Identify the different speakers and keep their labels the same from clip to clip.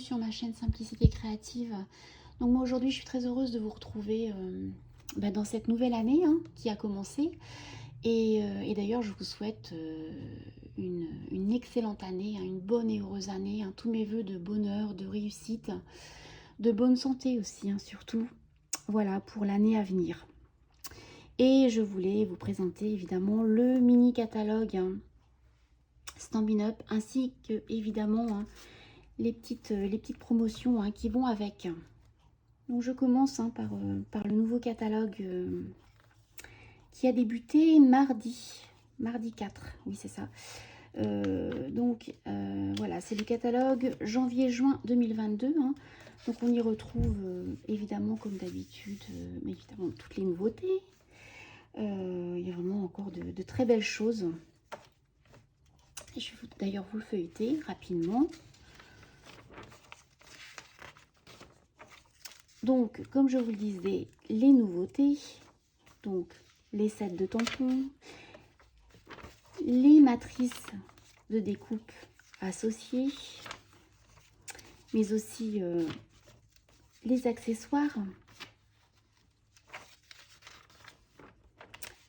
Speaker 1: sur ma chaîne Simplicité Créative. Donc moi aujourd'hui je suis très heureuse de vous retrouver dans cette nouvelle année qui a commencé. Et d'ailleurs je vous souhaite une excellente année, une bonne et heureuse année, tous mes voeux de bonheur, de réussite, de bonne santé aussi surtout, voilà pour l'année à venir. Et je voulais vous présenter évidemment le mini catalogue Stampin' Up ainsi que évidemment les petites promotions qui vont avec. Donc je commence par le nouveau catalogue qui a débuté mardi 4, oui c'est ça. Voilà, c'est le catalogue janvier-juin 2022. Donc on y retrouve évidemment comme d'habitude, évidemment toutes les nouveautés. Il y a vraiment encore de très belles choses. Et je vais d'ailleurs vous le feuilleter rapidement. Donc, comme je vous le disais, les nouveautés, donc les sets de tampons, les matrices de découpe associées, mais aussi les accessoires,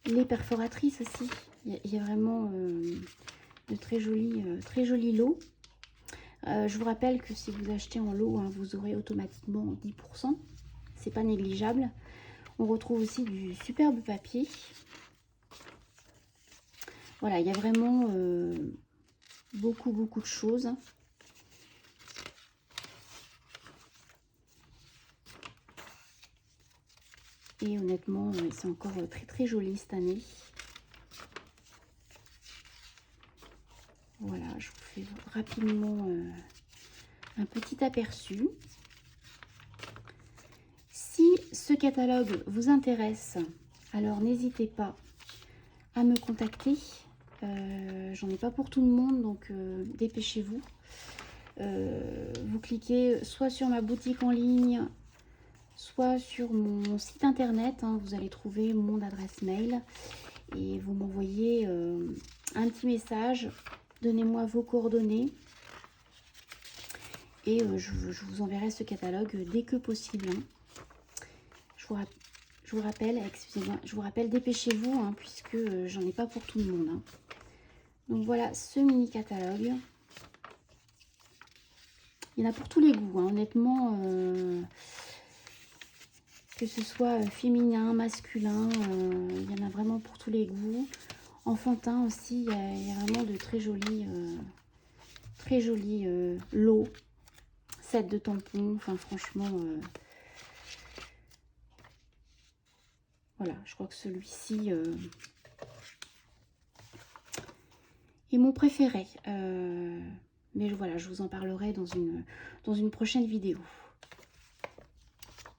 Speaker 1: les perforatrices aussi. Il y a vraiment de très jolis lots. Je vous rappelle que si vous achetez en lot, vous aurez automatiquement 10%. C'est pas négligeable. On retrouve aussi du superbe papier. Voilà, il y a vraiment beaucoup de choses. Et honnêtement, c'est encore très joli cette année. Voilà, je vous fais rapidement un petit aperçu. Si ce catalogue vous intéresse, alors n'hésitez pas à me contacter. J'en ai pas pour tout le monde, donc dépêchez-vous. Vous cliquez soit sur ma boutique en ligne, soit sur mon site internet. Vous allez trouver mon adresse mail et vous m'envoyez un petit message. Donnez-moi vos coordonnées et je vous enverrai ce catalogue dès que possible. Je vous rappelle, excusez-moi, je vous rappelle, dépêchez-vous puisque j'en ai pas pour tout le monde. Donc voilà ce mini catalogue. Il y en a pour tous les goûts, honnêtement, que ce soit féminin, masculin, il y en a vraiment pour tous les goûts. Enfantin aussi, il y a vraiment de très jolis lots, sets de tampons, enfin franchement, voilà, je crois que celui-ci est mon préféré. Mais voilà, je vous en parlerai dans une prochaine vidéo.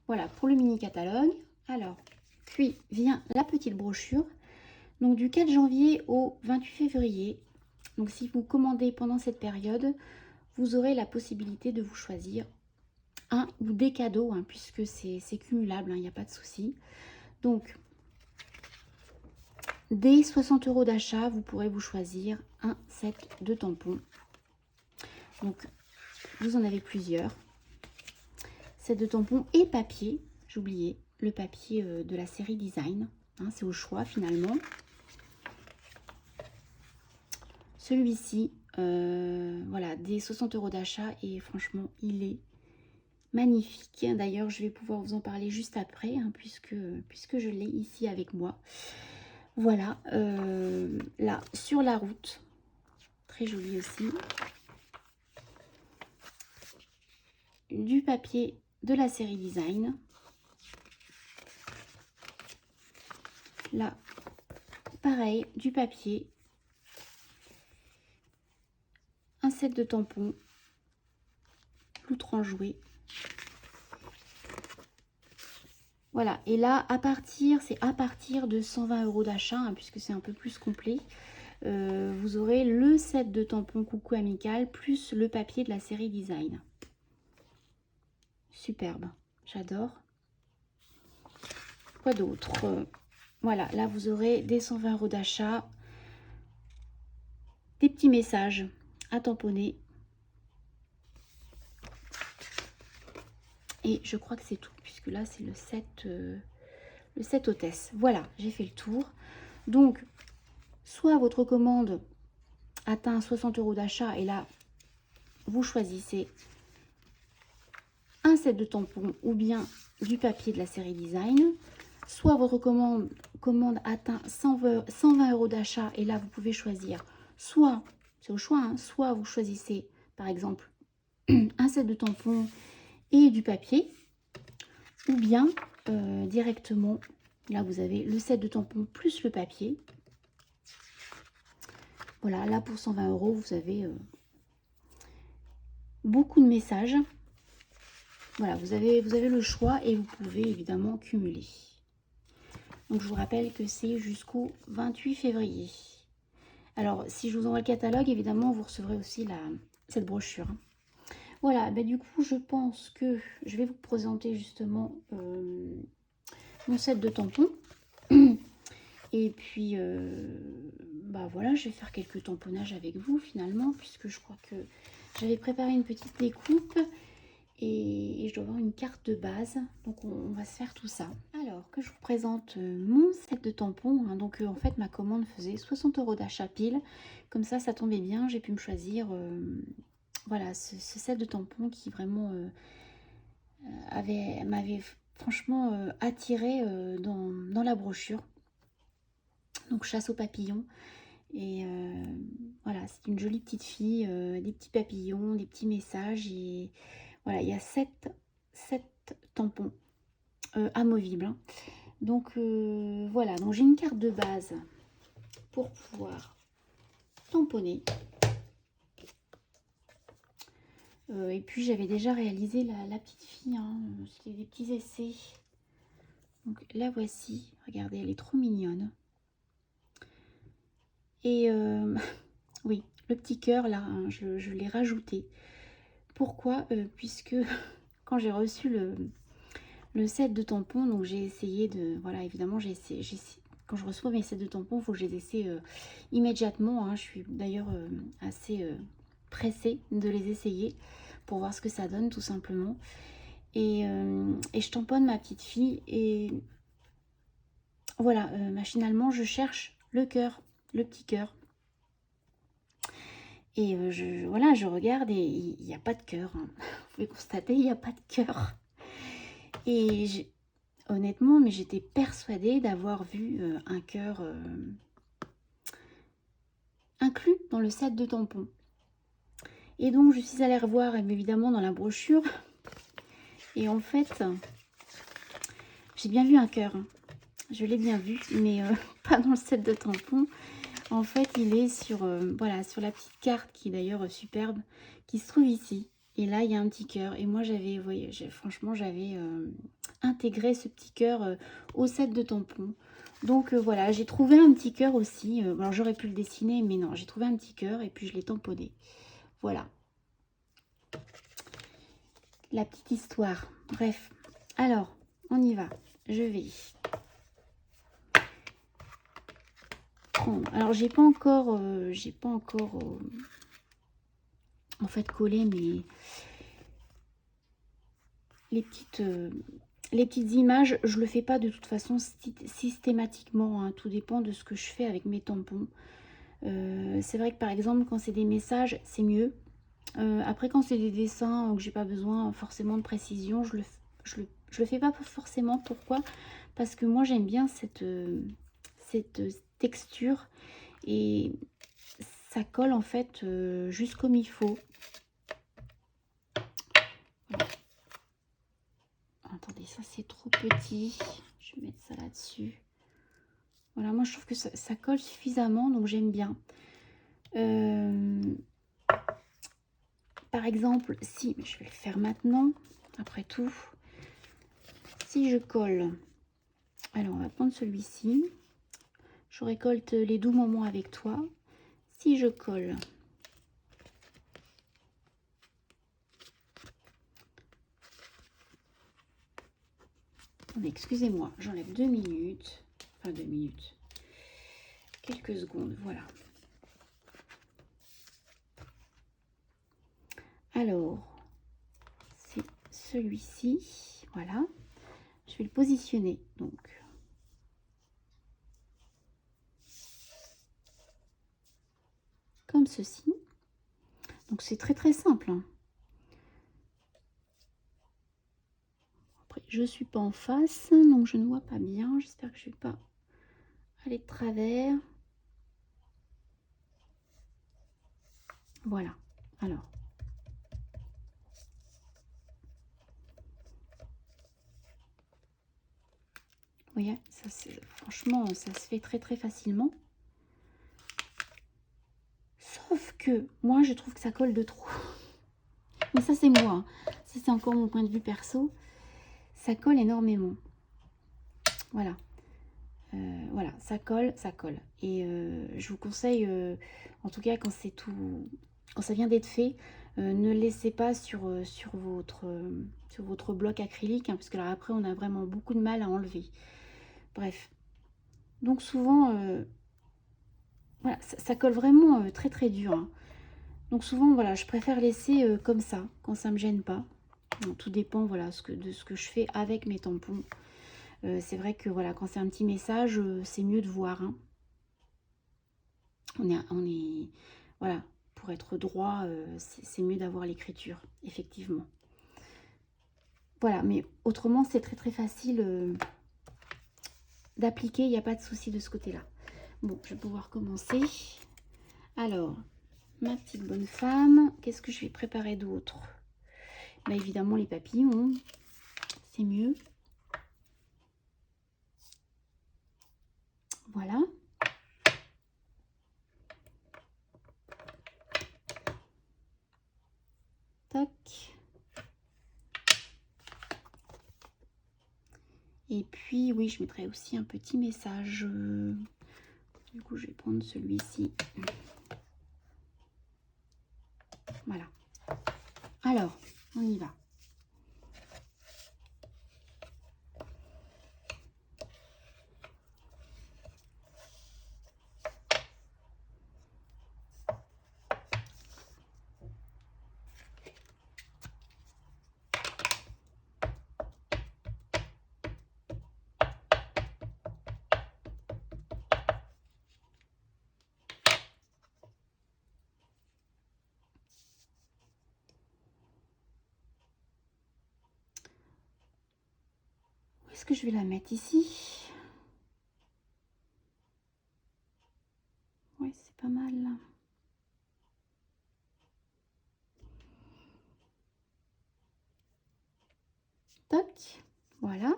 Speaker 1: Voilà pour le mini catalogue. Alors, puis vient la petite brochure. Donc du 4 janvier au 28 février. Donc si vous commandez pendant cette période, vous aurez la possibilité de vous choisir un ou des cadeaux, puisque c'est cumulable, il n'y a pas de souci. Donc, dès 60 € d'achat, vous pourrez vous choisir un set de tampons. Donc, vous en avez plusieurs. Set de tampons et papier. J'oubliais le papier de la série Design. C'est au choix finalement. Celui-ci, voilà, des 60 € d'achat et franchement, il est magnifique. D'ailleurs, je vais pouvoir vous en parler juste après, puisque je l'ai ici avec moi. Voilà, là, sur la route. Très joli aussi. Du papier de la série Design. Là, pareil, du papier. Un set de tampons. L'outre en jouet. Voilà, et là, c'est à partir de 120 € d'achat, puisque c'est un peu plus complet. Vous aurez le set de tampons Coucou Amical, plus le papier de la série Design. Superbe, j'adore. Quoi d'autre? Voilà, là, vous aurez des 120 € d'achat. Des petits messages à tamponner. Et je crois que c'est tout, puisque là, c'est le set hôtesse. Voilà, j'ai fait le tour. Donc, soit votre commande atteint 60 € d'achat, et là, vous choisissez un set de tampons ou bien du papier de la série Design. Soit votre commande atteint 120 € d'achat, et là, vous pouvez choisir soit, c'est au choix, hein, soit vous choisissez, par exemple, un set de tampons et du papier, ou bien directement, là vous avez le set de tampons plus le papier. Voilà, là pour 120 €, vous avez beaucoup de messages. Voilà, vous avez le choix et vous pouvez évidemment cumuler. Donc je vous rappelle que c'est jusqu'au 28 février. Alors si je vous envoie le catalogue, évidemment vous recevrez aussi cette brochure. Voilà, bah, du coup je pense que je vais vous présenter justement mon set de tampons. Et puis, bah voilà, je vais faire quelques tamponnages avec vous finalement, puisque je crois que j'avais préparé une petite découpe et je dois avoir une carte de base. Donc, on va se faire tout ça. Alors, que je vous présente mon set de tampons. Hein. Donc, en fait, ma commande faisait 60 € d'achat pile. Comme ça tombait bien. J'ai pu me choisir, voilà, ce set de tampons qui vraiment m'avait franchement attiré dans la brochure. Donc chasse aux papillons, et voilà, c'est une jolie petite fille, des petits papillons, des petits messages, et voilà, il y a 7 tampons amovibles, hein. Donc voilà, donc j'ai une carte de base pour pouvoir tamponner, et puis j'avais déjà réalisé la petite fille, hein, c'était des petits essais. Donc la voici, regardez, elle est trop mignonne. Et oui, le petit cœur là, hein, je l'ai rajouté. Pourquoi? Puisque quand j'ai reçu le set de tampons, donc j'ai essayé de... Voilà, évidemment, quand je reçois mes sets de tampons, il faut que je les essaie immédiatement. Hein. Je suis d'ailleurs assez pressée de les essayer pour voir ce que ça donne, tout simplement. Et je tamponne ma petite fille. Et voilà, machinalement, je cherche le cœur, le petit cœur. Et voilà, je regarde et il n'y a pas de cœur. Hein. Vous pouvez constater, il n'y a pas de cœur. Et honnêtement, mais j'étais persuadée d'avoir vu un cœur inclus dans le set de tampons. Et donc, je suis allée revoir évidemment dans la brochure. Et en fait, j'ai bien vu un cœur. Hein. Je l'ai bien vu, mais pas dans le set de tampons. En fait, il est sur, voilà, sur la petite carte qui est d'ailleurs superbe, qui se trouve ici. Et là, il y a un petit cœur. Et moi, j'avais, voyez, franchement, j'avais intégré ce petit cœur au set de tampons. Donc voilà, j'ai trouvé un petit cœur aussi. Alors, j'aurais pu le dessiner, mais non, j'ai trouvé un petit cœur et puis je l'ai tamponné. Voilà. La petite histoire. Bref. Alors, on y va. Je vais... Alors j'ai pas encore en fait collé les petites images. Je le fais pas de toute façon systématiquement, hein. Tout dépend de ce que je fais avec mes tampons. C'est vrai que par exemple quand c'est des messages c'est mieux. Après quand c'est des dessins que j'ai pas besoin forcément de précision, je le fais pas forcément. Pourquoi? Parce que moi j'aime bien cette texture, et ça colle en fait juste comme il faut. Attendez, ça c'est trop petit. Je vais mettre ça là-dessus. Voilà, moi je trouve que ça colle suffisamment, donc j'aime bien. Par exemple, si, je vais le faire maintenant, après tout. Si je colle, alors on va prendre celui-ci. Je récolte les doux moments avec toi. Si je colle, excusez-moi, j'enlève 2 minutes, enfin 2 minutes, quelques secondes, voilà. Alors, c'est celui-ci, voilà, je vais le positionner donc comme ceci. Donc c'est très très simple, hein. Après, je suis pas en face, donc je ne vois pas bien. J'espère que je vais pas aller de travers. Voilà. Alors. Vous voyez, ça c'est franchement, ça se fait très très facilement. Sauf que moi, je trouve que ça colle de trop. Mais ça, c'est moi, hein. Ça, c'est encore mon point de vue perso. Ça colle énormément. Voilà. Voilà, ça colle, ça colle. Et je vous conseille, en tout cas, quand c'est tout, quand ça vient d'être fait, ne laissez pas sur votre bloc acrylique, hein, parce que là, après, on a vraiment beaucoup de mal à enlever. Bref. Donc souvent, voilà, ça colle vraiment très très dur, hein. Donc souvent, voilà, je préfère laisser comme ça, quand ça me gêne pas. Bon, tout dépend, voilà, de ce que je fais avec mes tampons. C'est vrai que, voilà, quand c'est un petit message, c'est mieux de voir, hein. Voilà, pour être droit, c'est mieux d'avoir l'écriture, effectivement. Voilà, mais autrement, c'est très très facile d'appliquer, il n'y a pas de souci de ce côté-là. Bon, je vais pouvoir commencer. Alors, ma petite bonne femme, qu'est-ce que je vais préparer d'autre? Bah, évidemment, les papillons, c'est mieux. Voilà. Tac. Et puis, oui, je mettrai aussi un petit message. Du coup, je vais prendre celui-ci. Voilà. Alors, on y va. Où est-ce que je vais la mettre ici? Oui, c'est pas mal là. Tac, voilà.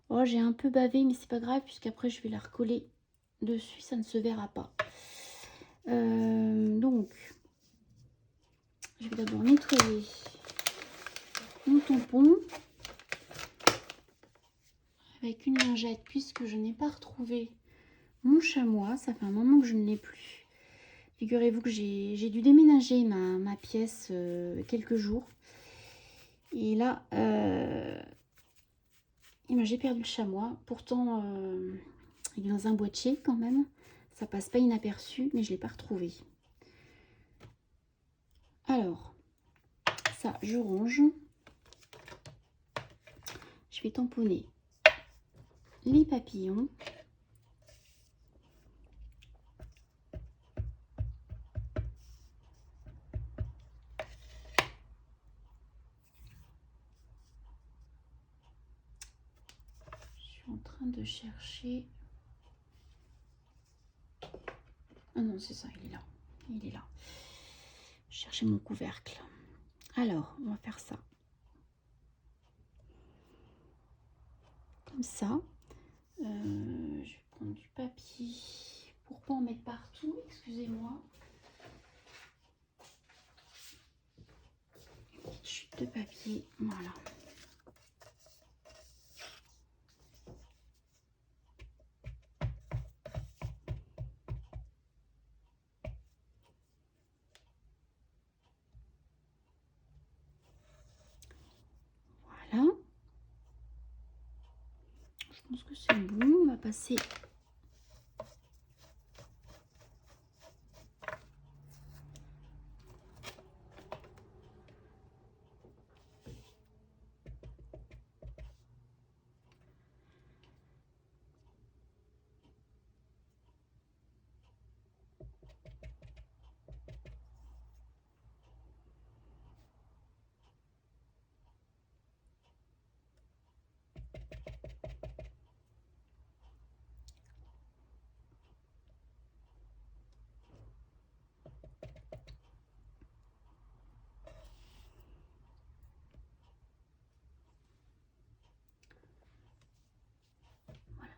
Speaker 1: Oh, j'ai un peu bavé, mais c'est pas grave, puisqu'après je vais la recoller dessus, ça ne se verra pas. Donc, je vais d'abord nettoyer mon tampon avec une lingette, puisque je n'ai pas retrouvé mon chamois. Ça fait un moment que je ne l'ai plus. Figurez-vous que j'ai dû déménager ma pièce quelques jours. Et là, j'ai perdu le chamois. Pourtant, il est dans un boîtier quand même. Ça passe pas inaperçu, mais je ne l'ai pas retrouvé. Alors, ça, je range. Je vais tamponner les papillons. Je suis en train de chercher. Ah non, c'est ça, il est là. Il est là. Je cherchais mon couvercle. Alors, on va faire ça. Comme ça. Je vais prendre du papier pour pas en mettre partout. Excusez-moi. Une petite chute de papier. Voilà. Voilà. Je pense que c'est bon. On va passer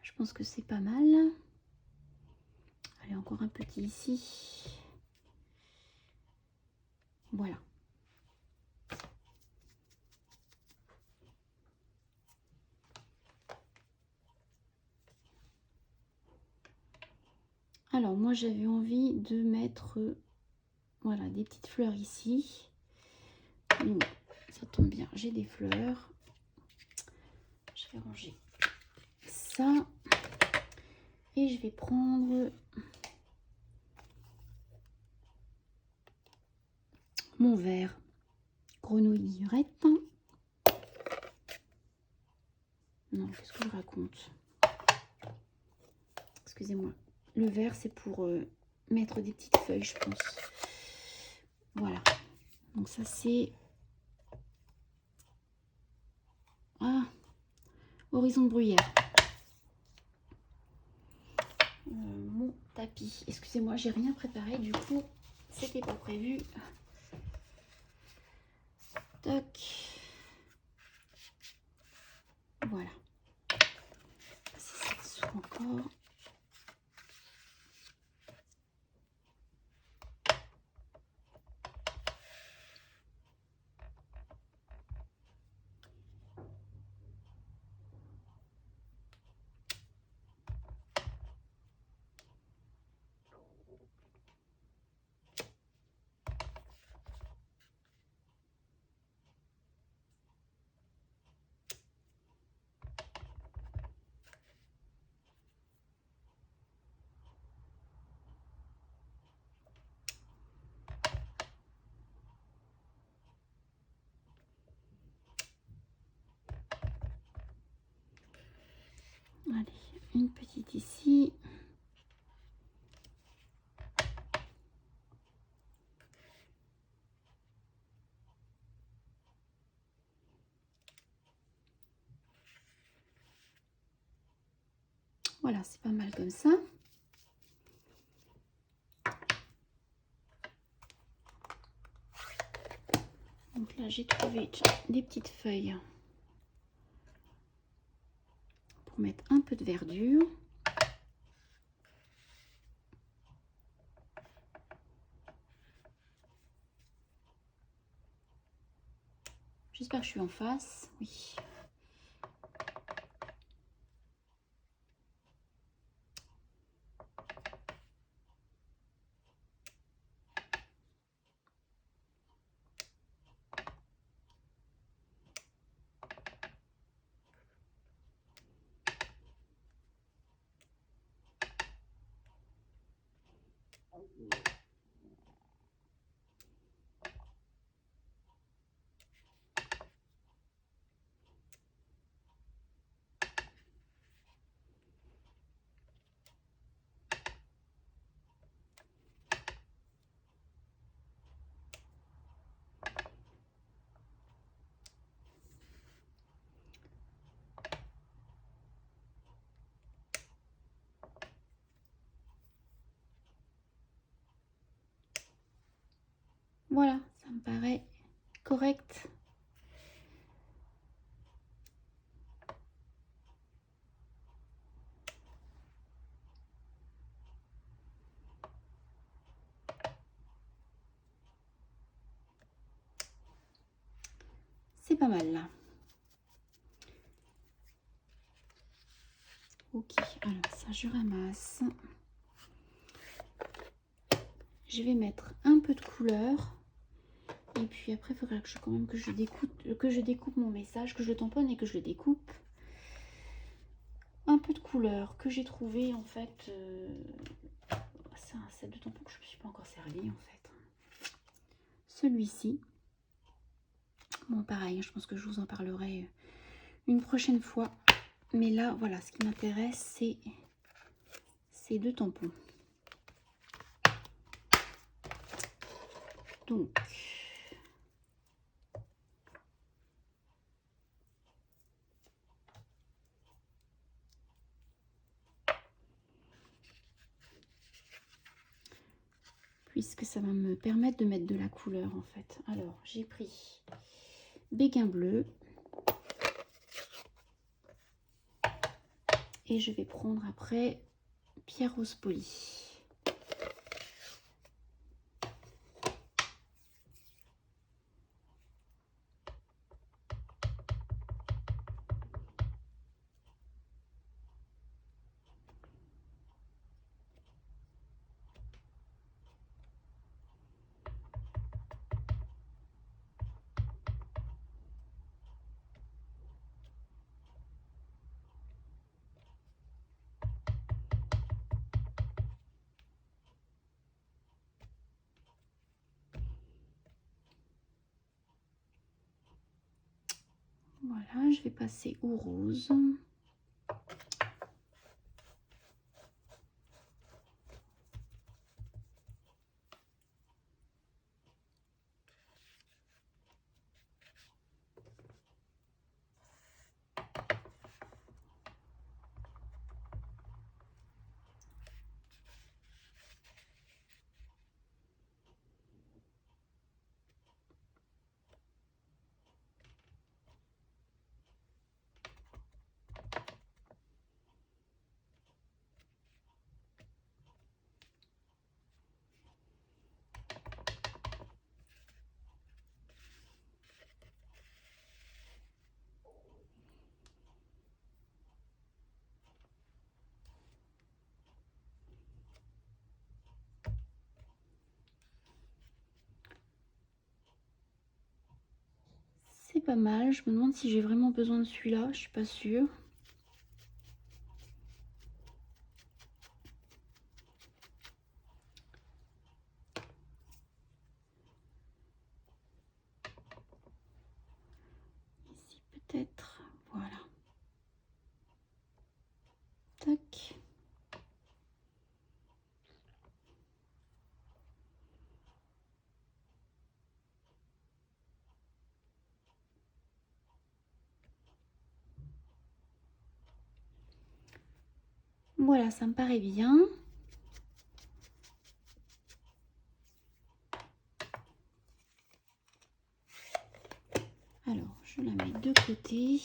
Speaker 1: Je pense que c'est pas mal. Allez, encore un petit ici. Voilà. Alors, moi, j'avais envie de mettre, voilà, des petites fleurs ici. Donc, ça tombe bien, j'ai des fleurs. Je vais ranger ça. Et je vais prendre mon verre grenouillette. Non, qu'est-ce que je raconte? Excusez-moi. Le verre, c'est pour mettre des petites feuilles, je pense. Voilà. Donc ça, c'est... Ah, Horizon de Bruyère. Mon tapis. Excusez-moi, j'ai rien préparé, du coup, c'était pas prévu. Tac. Voilà. C'est ça dessous encore. Allez, une petite ici. Voilà, c'est pas mal comme ça. Donc là, j'ai trouvé des petites feuilles pour mettre un peu de verdure. J'espère que je suis en face. Oui. Voilà, ça me paraît correct. C'est pas mal là. Ok, alors ça je ramasse. Je vais mettre un peu de couleur. Et puis après, il faudra que quand même que je découpe mon message, que je le tamponne et que je le découpe. Un peu de couleur que j'ai trouvé en fait. C'est un set de tampons que je ne me suis pas encore servi en fait. Celui-ci. Bon, pareil, je pense que je vous en parlerai une prochaine fois. Mais là, voilà, ce qui m'intéresse, c'est ces deux tampons. Donc, puisque ça va me permettre de mettre de la couleur en fait. Alors, j'ai pris Béguin bleu Et je vais prendre après Pierre Rose Poli. Voilà, je vais passer au rose. C'est pas mal, je me demande si j'ai vraiment besoin de celui-là, je suis pas sûre. Ici peut-être, voilà. Tac. Voilà, ça me paraît bien. Alors, je la mets de côté.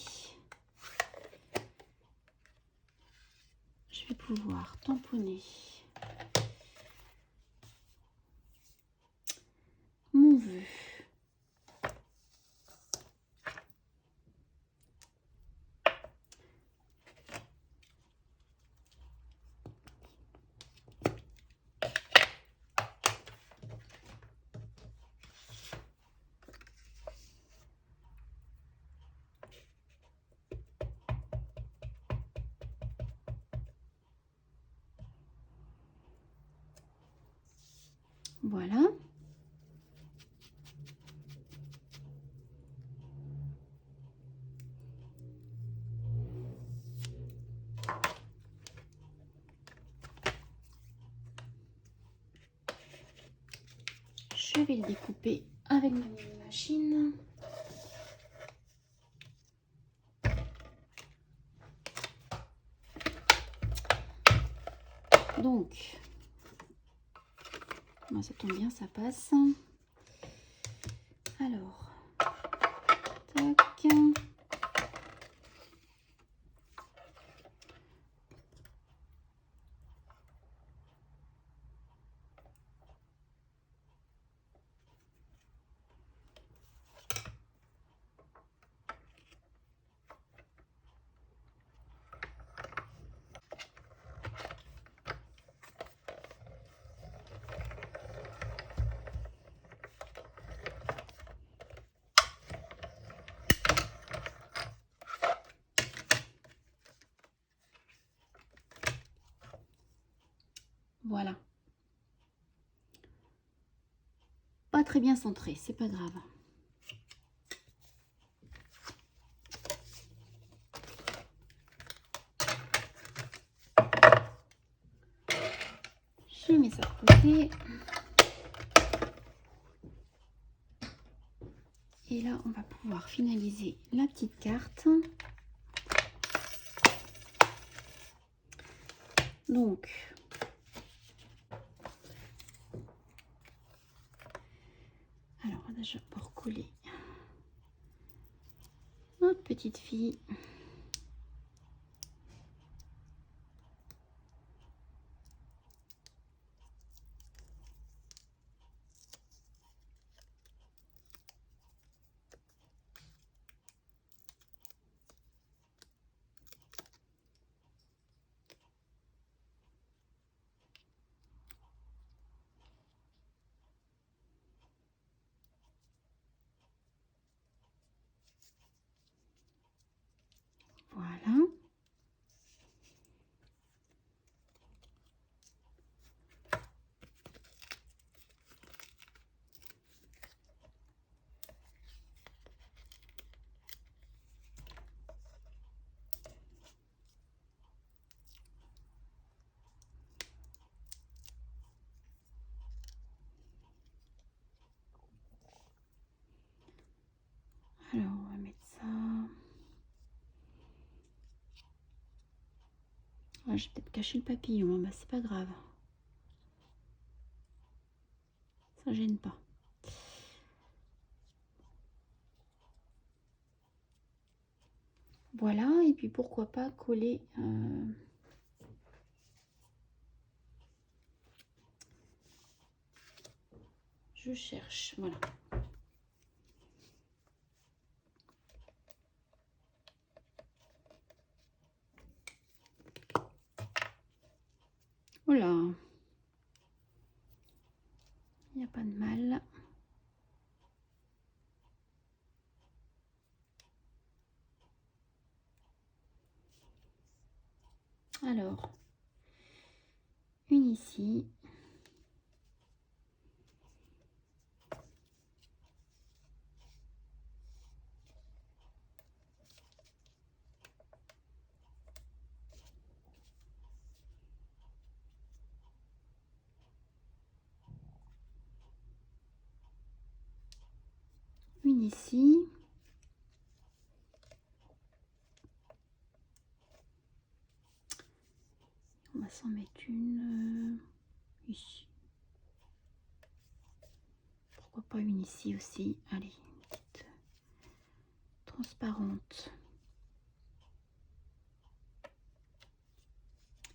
Speaker 1: Je vais pouvoir tamponner mon vœu. Voilà. Je vais le découper avec ma mini-machine. Donc, moi, ça tombe bien, ça passe. Alors, tac. Voilà. Pas très bien centré, c'est pas grave. Je mets ça de côté. Et là, on va pouvoir finaliser la petite carte. Donc, alors déjà pour coller notre petite fille. Voilà. Alors, on va mettre ça. Ah, j'ai peut-être caché le papillon, bah, c'est pas grave. Ça gêne pas. Voilà, et puis pourquoi pas coller... Je cherche, voilà. Voilà. Il n'y a pas de mal. Alors, une ici. Une ici. On va s'en mettre une ici. Pourquoi pas une ici aussi. Allez, une petite transparente.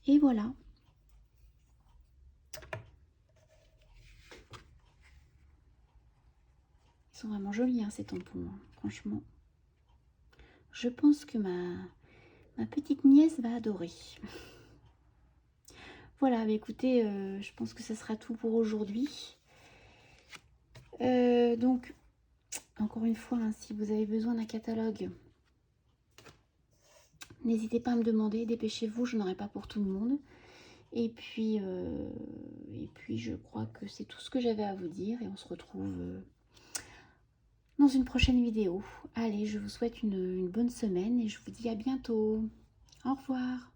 Speaker 1: Et voilà. Ils sont vraiment jolis, hein, ces tampons, hein, franchement. Je pense que ma petite nièce va adorer. Voilà, bah écoutez, je pense que ce sera tout pour aujourd'hui. Donc, encore une fois, hein, si vous avez besoin d'un catalogue, n'hésitez pas à me demander, dépêchez-vous, je n'en aurai pas pour tout le monde. Et puis je crois que c'est tout ce que j'avais à vous dire et on se retrouve dans une prochaine vidéo. Allez, je vous souhaite une bonne semaine et je vous dis à bientôt. Au revoir.